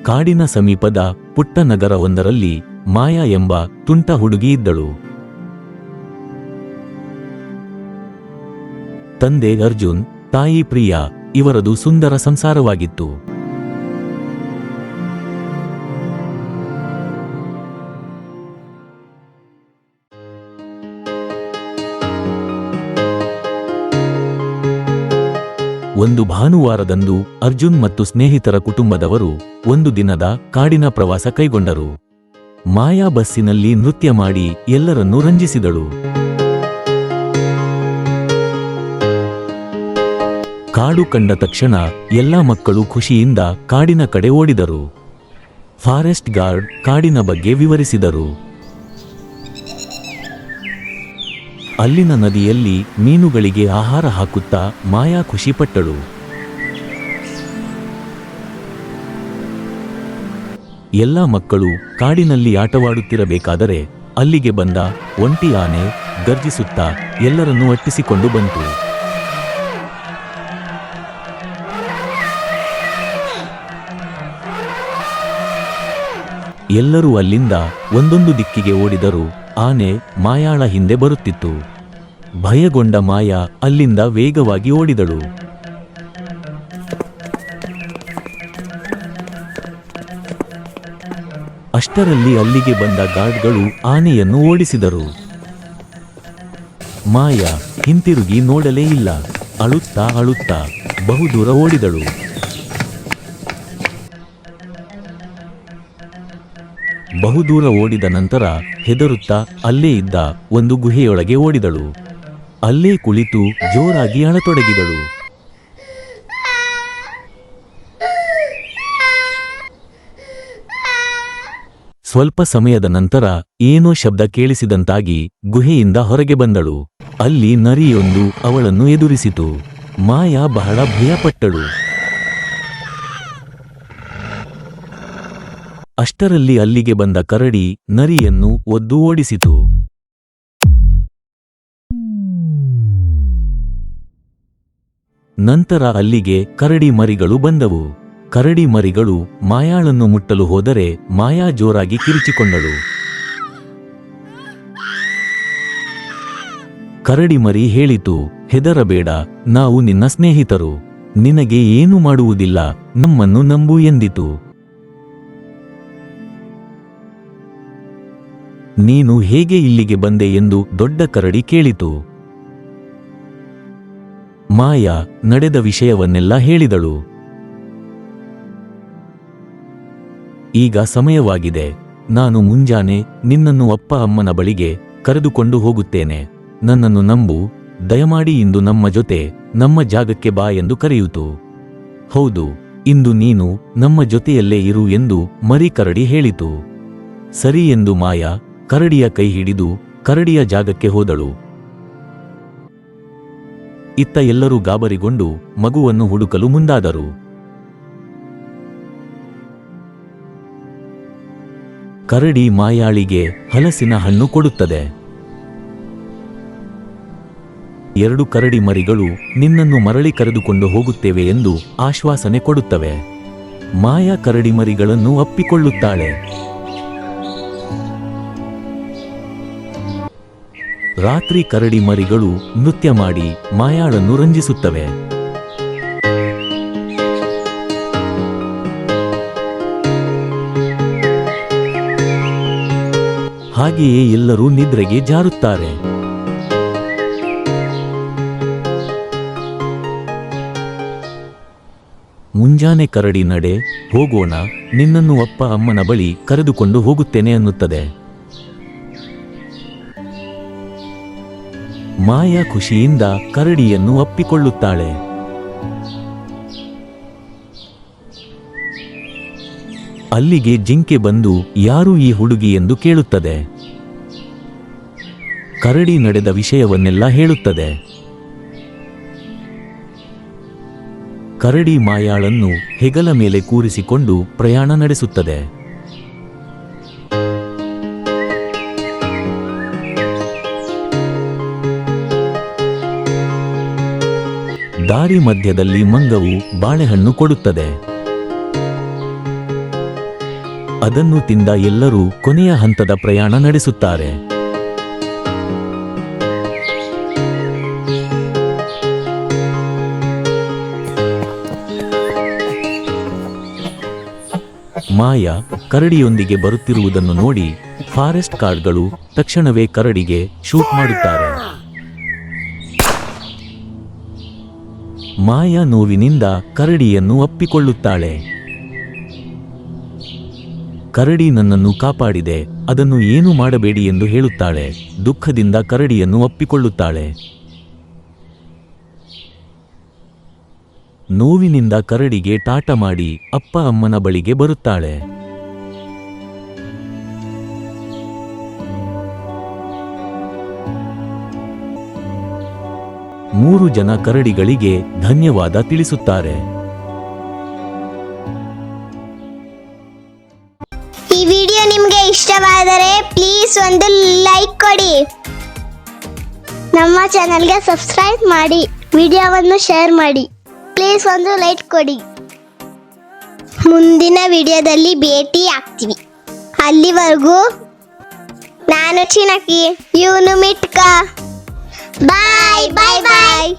ಕಾಡಿನ ಸಮೀಪದ ಪುಟ್ಟ ನಗರವೊಂದರಲ್ಲಿ ಮಾಯಾ ಎಂಬ ತುಂಟ ಹುಡುಗಿ ಇದ್ದಳು. ತಂದೆ ಅರ್ಜುನ್, ತಾಯಿ ಪ್ರಿಯಾ, ಇವರದು ಸುಂದರ ಸಂಸಾರವಾಗಿತ್ತು. ಒಂದು ಭಾನುವಾರದಂದು ಅರ್ಜುನ್ ಮತ್ತು ಸ್ನೇಹಿತರ ಕುಟುಂಬದವರು ಒಂದು ದಿನದ ಕಾಡಿನ ಪ್ರವಾಸ ಕೈಗೊಂಡರು. ಮಾಯಾ ಬಸ್ಸಿನಲ್ಲಿ ನೃತ್ಯ ಮಾಡಿ ಎಲ್ಲರನ್ನೂ ರಂಜಿಸಿದಳು. ಕಾಡು ಕಂಡ ತಕ್ಷಣ ಎಲ್ಲಾ ಮಕ್ಕಳು ಖುಷಿಯಿಂದ ಕಾಡಿನ ಕಡೆ ಓಡಿದರು. ಫಾರೆಸ್ಟ್ ಗಾರ್ಡ್ ಕಾಡಿನ ಬಗ್ಗೆ ವಿವರಿಸಿದರು. ಅಲ್ಲಿನ ನದಿಯಲ್ಲಿ ಮೀನುಗಳಿಗೆ ಆಹಾರ ಹಾಕುತ್ತಾ ಮಾಯಾ ಖುಷಿಪಟ್ಟಳು. ಎಲ್ಲ ಮಕ್ಕಳು ಕಾಡಿನಲ್ಲಿ ಆಟವಾಡುತ್ತಿರಬೇಕಾದರೆ ಅಲ್ಲಿಗೆ ಬಂದ ಒಂಟಿ ಆನೆ ಗರ್ಜಿಸುತ್ತಾ ಎಲ್ಲರನ್ನೂ ಅಟ್ಟಿಸಿಕೊಂಡು ಬಂತು. ಎಲ್ಲರೂ ಅಲ್ಲಿಂದ ಒಂದೊಂದು ದಿಕ್ಕಿಗೆ ಓಡಿದರು. ಆನೆ ಮಾಯಾಳ ಹಿಂದೆ ಬರುತ್ತಿತ್ತು. ಭಯಗೊಂಡ ಮಾಯಾ ಅಲ್ಲಿಂದ ವೇಗವಾಗಿ ಓಡಿದಳು. ಅಷ್ಟರಲ್ಲಿ ಅಲ್ಲಿಗೆ ಬಂದ ಗಾರ್ಡ್ಗಳು ಆನೆಯನ್ನು ಓಡಿಸಿದರು. ಮಾಯಾ ಹಿಂತಿರುಗಿ ನೋಡಲೇ ಇಲ್ಲ. ಅಳುತ್ತಾ ಅಳುತ್ತಾ ಬಹುದೂರ ಓಡಿದಳು. ಬಹುದೂರ ಓಡಿದ ನಂತರ ಹೆದರುತ್ತಾ ಅಲ್ಲೇ ಇದ್ದ ಒಂದು ಗುಹೆಯೊಳಗೆ ಓಡಿದಳು. ಅಲ್ಲೇ ಕುಳಿತು ಜೋರಾಗಿ ಅಳತೊಡಗಿದಳು. ಸ್ವಲ್ಪ ಸಮಯದ ನಂತರ ಏನೋ ಶಬ್ದ ಕೇಳಿಸಿದಂತಾಗಿ ಗುಹೆಯಿಂದ ಹೊರಗೆ ಬಂದಳು. ಅಲ್ಲಿ ನರಿಯೊಂದು ಅವಳನ್ನು ಎದುರಿಸಿತು. ಮಾಯಾ ಬಹಳ ಭಯಪಟ್ಟಳು. ಅಷ್ಟರಲ್ಲಿ ಅಲ್ಲಿಗೆ ಬಂದ ಕರಡಿ ನರಿಯನ್ನು ಒದ್ದು ಓಡಿಸಿತು. ನಂತರ ಅಲ್ಲಿಗೆ ಕರಡಿ ಮರಿಗಳು ಬಂದವು. ಕರಡಿ ಮರಿಗಳು ಮಾಯಾಳನ್ನು ಮುಟ್ಟಲು ಹೋದರೆ ಮಾಯಾ ಜೋರಾಗಿ ಕಿರಿಚಿಕೊಂಡಳು. ಕರಡಿ ಮರಿ ಹೇಳಿತು, ಹೆದರಬೇಡ, ನಾವು ನಿನ್ನ ಸ್ನೇಹಿತರು, ನಿನಗೆ ಏನೂ ಮಾಡುವುದಿಲ್ಲ, ನಮ್ಮನ್ನು ನಂಬು ಎಂದಿತು. ನೀನು ಹೇಗೆ ಇಲ್ಲಿಗೆ ಬಂದೆ ಎಂದು ದೊಡ್ಡ ಕರಡಿ ಕೇಳಿತು. ಮಾಯಾ ನಡೆದ ವಿಷಯವನ್ನೆಲ್ಲ ಹೇಳಿದಳು. ಈಗ ಸಮಯವಾಗಿದೆ. ನಾನು ಮುಂಜಾನೆ ನಿನ್ನನ್ನು ಅಪ್ಪ ಅಮ್ಮನ ಬಳಿಗೆ ಕರೆದುಕೊಂಡು ಹೋಗುತ್ತೇನೆ. ನನ್ನನ್ನು ನಂಬು, ದಯಮಾಡಿ ಇಂದು ನಮ್ಮ ಜೊತೆ ನಮ್ಮ ಜಾಗಕ್ಕೆ ಬಾ ಎಂದು ಕರೆಯಿತು. ಹೌದು, ಇಂದು ನೀನು ನಮ್ಮ ಜೊತೆಯಲ್ಲೇ ಇರು ಎಂದು ಮರಿ ಕರಡಿ ಹೇಳಿತು. ಸರಿ ಎಂದು ಮಾಯಾ ಕರಡಿಯ ಕೈ ಹಿಡಿದು ಕರಡಿಯ ಜಾಗಕ್ಕೆ ಹೋದಳು. ಇತ್ತ ಎಲ್ಲರೂ ಗಾಬರಿಗೊಂಡು ಮಗುವನ್ನು ಹುಡುಕಲು ಮುಂದಾದರು. ಕರಡಿ ಮಾಯಾಳಿಗೆ ಹಲಸಿನ ಹಣ್ಣು ಕೊಡುತ್ತದೆ. 2 ಕರಡಿ ಮರಿಗಳು ನಿನ್ನನ್ನು ಮರಳಿ ಕರೆದುಕೊಂಡು ಹೋಗುತ್ತೇವೆ ಎಂದು ಆಶ್ವಾಸನೆ ಕೊಡುತ್ತವೆ. ಮಾಯಾ ಕರಡಿ ಮರಿಗಳನ್ನು ಅಪ್ಪಿಕೊಳ್ಳುತ್ತಾಳೆ. ರಾತ್ರಿ ಕರಡಿ ಮರಿಗಳು ನೃತ್ಯ ಮಾಡಿ ಮಾಯಾಳನ್ನು ರಂಜಿಸುತ್ತವೆ. ಹಾಗೆಯೇ ಎಲ್ಲರೂ ನಿದ್ರೆಗೆ ಜಾರುತ್ತಾರೆ. ಮುಂಜಾನೆ ಕರಡಿ ನಡೆ, ಹೋಗೋಣ, ನಿನ್ನನ್ನು ಅಪ್ಪ ಅಮ್ಮನ ಬಳಿ ಕರೆದುಕೊಂಡು ಹೋಗುತ್ತೇನೆ ಅನ್ನುತ್ತದೆ. ಮಾಯಾ ಖುಷಿಯಿಂದ ಕರಡಿಯನ್ನು ಅಪ್ಪಿಕೊಳ್ಳುತ್ತಾಳೆ. ಅಲ್ಲಿಗೆ ಜಿಂಕೆ ಬಂದು ಯಾರು ಈ ಹುಡುಗಿ ಎಂದು ಕೇಳುತ್ತದೆ. ಕರಡಿ ನಡೆದ ವಿಷಯವನ್ನೆಲ್ಲ ಹೇಳುತ್ತದೆ. ಕರಡಿ ಮಾಯಾಳನ್ನು ಹೆಗಲ ಮೇಲೆ ಕೂರಿಸಿಕೊಂಡು ಪ್ರಯಾಣ ನಡೆಸುತ್ತದೆ. ದಾರಿ ಮಧ್ಯದಲ್ಲಿ ಮಂಗವು ಬಾಳೆಹಣ್ಣು ಕೊಡುತ್ತದೆ. ಅದನ್ನು ತಿಂದ ಎಲ್ಲರೂ ಕೊನೆಯ ಹಂತದ ಪ್ರಯಾಣ ನಡೆಸುತ್ತಾರೆ. ಮಾಯಾ ಕರಡಿಯೊಂದಿಗೆ ಬರುತ್ತಿರುವುದನ್ನು ನೋಡಿ ಫಾರೆಸ್ಟ್ ಗಾರ್ಡ್ಗಳು ತಕ್ಷಣವೇ ಕರಡಿಗೆ ಶೂಟ್ ಮಾಡುತ್ತಾರೆ. ಮಾಯಾ ನೋವಿನಿಂದ ಕರಡಿಯನ್ನು ಅಪ್ಪಿಕೊಳ್ಳುತ್ತಾಳೆ. ಕರಡಿ ನನ್ನನ್ನು ಕಾಪಾಡಿದೆ, ಅದನ್ನು ಏನೂ ಮಾಡಬೇಡಿ ಎಂದು ಹೇಳುತ್ತಾಳೆ. ದುಃಖದಿಂದ ಕರಡಿಯನ್ನು ಅಪ್ಪಿಕೊಳ್ಳುತ್ತಾಳೆ. ನೋವಿನಿಂದ ಕರಡಿಗೆ ಟಾಟ ಮಾಡಿ ಅಪ್ಪ ಅಮ್ಮನ ಬಳಿಗೆ ಬರುತ್ತಾಳೆ. ಮೂರು ಜನ ಕರಡಿಗಳಿಗೆ ಧನ್ಯವಾದ ತಿಳಿಸುತ್ತಾರೆ. ಈ ವಿಡಿಯೋ ನಿಮಗೆ ಇಷ್ಟವಾದರೆ ಪ್ಲೀಸ್ ಒಂದು ಲೈಕ್ ಕೊಡಿ. ನಮ್ಮ ಚಾನೆಲ್ಗೆ ಸಬ್ಸ್ಕ್ರೈಬ್ ಮಾಡಿ, ವಿಡಿಯೋವನ್ನು ಶೇರ್ ಮಾಡಿ. ಪ್ಲೀಸ್ ಒಂದು ಲೈಕ್ ಕೊಡಿ. ಮುಂದಿನ ವಿಡಿಯೋದಲ್ಲಿ ಭೇಟಿ ಆಗ್ತೀವಿ. ಅಲ್ಲಿವರೆಗೂ ನಾನು ಚಿನಕಿ, ಇವನು ಮಿಟ್ಕ. ಬಾಯ್ ಬಾಯ್ ಬಾಯ್.